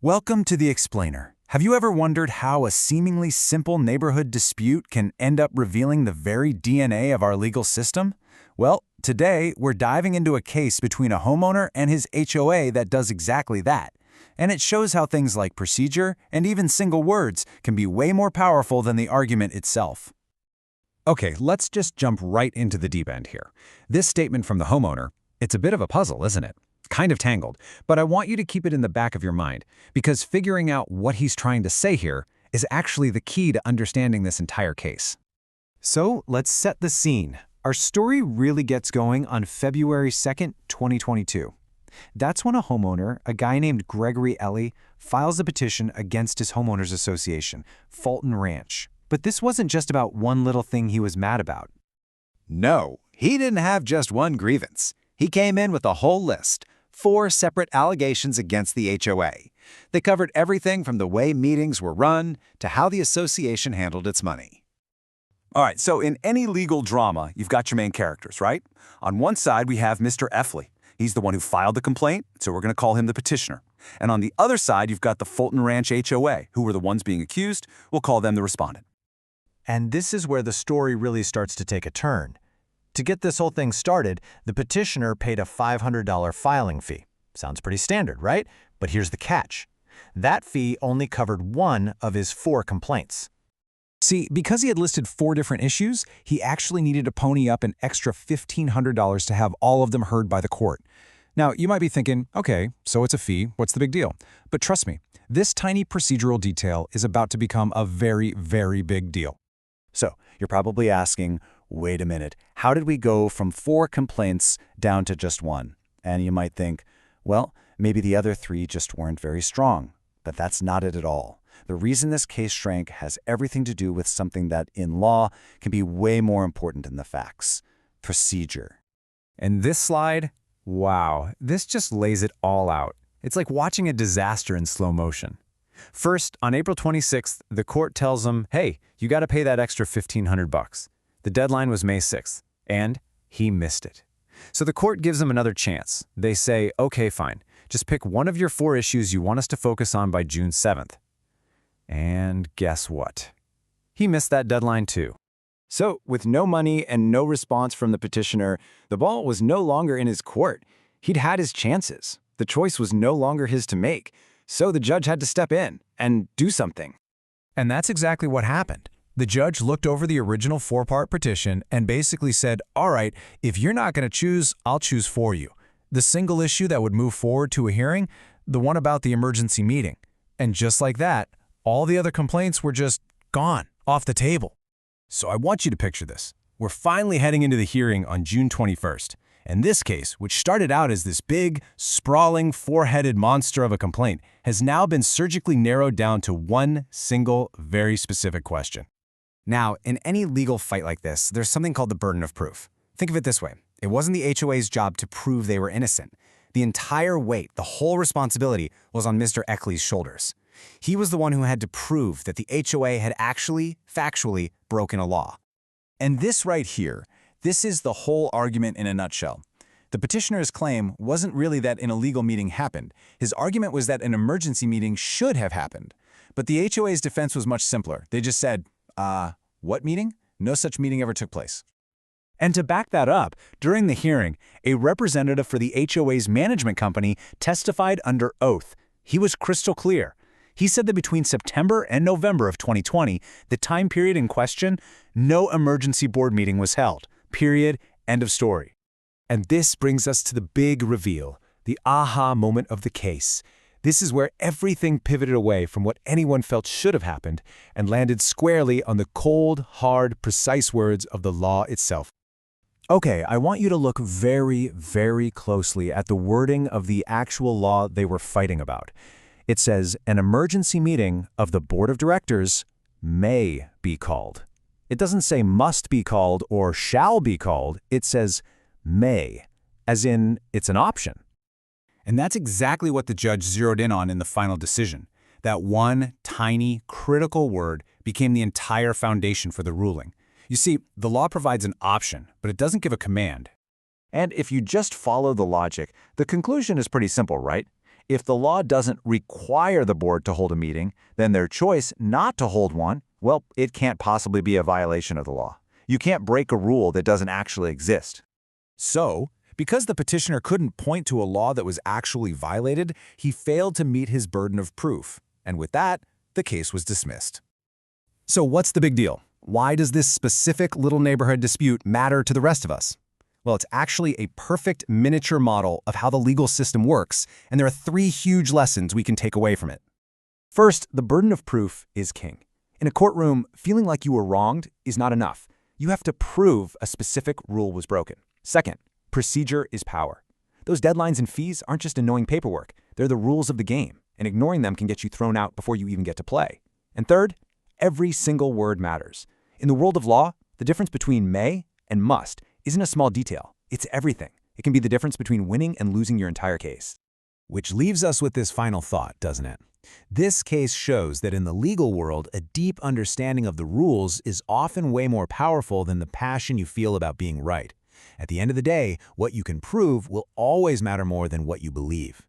Welcome to The Explainer. Have you ever wondered how a seemingly simple neighborhood dispute can end up revealing the very DNA of our legal system? Well, today we're diving into a case between a homeowner and his HOA that does exactly that. And it shows how things like procedure and even single words can be way more powerful than the argument itself. Okay, let's just jump right into the deep end here. This statement from the homeowner, it's a bit of a puzzle, isn't it? Kind of tangled, but I want you to keep it in the back of your mind, because figuring out what he's trying to say here is actually the key to understanding this entire case. So let's set the scene. Our story really gets going on February 2nd, 2022. That's when a homeowner, a guy named Gregory Ehle, files a petition against his homeowners association, Fulton Ranch. But this wasn't just about one little thing he was mad about. No, he didn't have just one grievance. He came in with a whole list, 4 separate allegations against the HOA. They covered everything from the way meetings were run to how the association handled its money. All right, so in any legal drama, you've got your main characters, right? On one side, we have Mr. Ehle. He's the one who filed the complaint, so we're going to call him the petitioner. And on the other side, you've got the Fulton Ranch HOA, who were the ones being accused. We'll call them the respondent. And this is where the story really starts to take a turn. To get this whole thing started, the petitioner paid a $500 filing fee. Sounds pretty standard, right? But here's the catch. That fee only covered one of his 4 complaints. See, because he had listed 4 different issues, he actually needed to pony up an extra $1,500 to have all of them heard by the court. Now, you might be thinking, okay, so it's a fee, what's the big deal? But trust me, this tiny procedural detail is about to become a very, very big deal. So, you're probably asking, wait a minute, how did we go from 4 complaints down to just 1? And you might think, well, maybe the other 3 just weren't very strong. But that's not it at all. The reason this case shrank has everything to do with something that, in law, can be way more important than the facts: procedure. And this slide, wow, this just lays it all out. It's like watching a disaster in slow motion. First, on April 26th, the court tells him, hey, you got to pay that extra $1,500. The deadline was May 6th, and he missed it. So the court gives him another chance. They say, okay, fine, just pick one of your 4 issues you want us to focus on by June 7th. And guess what? He missed that deadline too. So, with no money and no response from the petitioner, the ball was no longer in his court. He'd had his chances. The choice was no longer his to make. So the judge had to step in and do something. And that's exactly what happened. The judge looked over the original 4-part petition and basically said, all right, if you're not going to choose, I'll choose for you. The single issue that would move forward to a hearing, the one about the emergency meeting. And just like that, all the other complaints were just gone, off the table. So I want you to picture this. We're finally heading into the hearing on June 21st. And this case, which started out as this big, sprawling, 4-headed monster of a complaint, has now been surgically narrowed down to one single, very specific question. Now, in any legal fight like this, there's something called the burden of proof. Think of it this way. It wasn't the HOA's job to prove they were innocent. The entire weight, the whole responsibility, was on Mr. Ehle's shoulders. He was the one who had to prove that the HOA had actually, factually, broken a law. And this right here, this is the whole argument in a nutshell. The petitioner's claim wasn't really that an illegal meeting happened. His argument was that an emergency meeting should have happened. But the HOA's defense was much simpler. They just said, what meeting? No such meeting ever took place. And to back that up, during the hearing, a representative for the HOA's management company testified under oath. He was crystal clear. He said that between September and November of 2020, the time period in question, no emergency board meeting was held. Period. End of story. And this brings us to the big reveal, the aha moment of the case. This is where everything pivoted away from what anyone felt should have happened and landed squarely on the cold, hard, precise words of the law itself. Okay, I want you to look very, very closely at the wording of the actual law they were fighting about. It says, an emergency meeting of the board of directors may be called. It doesn't say must be called or shall be called. It says may, as in it's an option. And that's exactly what the judge zeroed in on in the final decision. That one tiny, critical word became the entire foundation for the ruling. You see, the law provides an option, but it doesn't give a command. And if you just follow the logic, the conclusion is pretty simple, right? If the law doesn't require the board to hold a meeting, then their choice not to hold one, well, it can't possibly be a violation of the law. You can't break a rule that doesn't actually exist. So, because the petitioner couldn't point to a law that was actually violated, he failed to meet his burden of proof. And with that, the case was dismissed. So what's the big deal? Why does this specific little neighborhood dispute matter to the rest of us? Well, it's actually a perfect miniature model of how the legal system works, and there are 3 huge lessons we can take away from it. First, the burden of proof is king. In a courtroom, feeling like you were wronged is not enough. You have to prove a specific rule was broken. Second, procedure is power. Those deadlines and fees aren't just annoying paperwork. They're the rules of the game, and ignoring them can get you thrown out before you even get to play. And third, every single word matters. In the world of law, the difference between may and must isn't a small detail. It's everything. It can be the difference between winning and losing your entire case. Which leaves us with this final thought, doesn't it? This case shows that in the legal world, a deep understanding of the rules is often way more powerful than the passion you feel about being right. At the end of the day, what you can prove will always matter more than what you believe.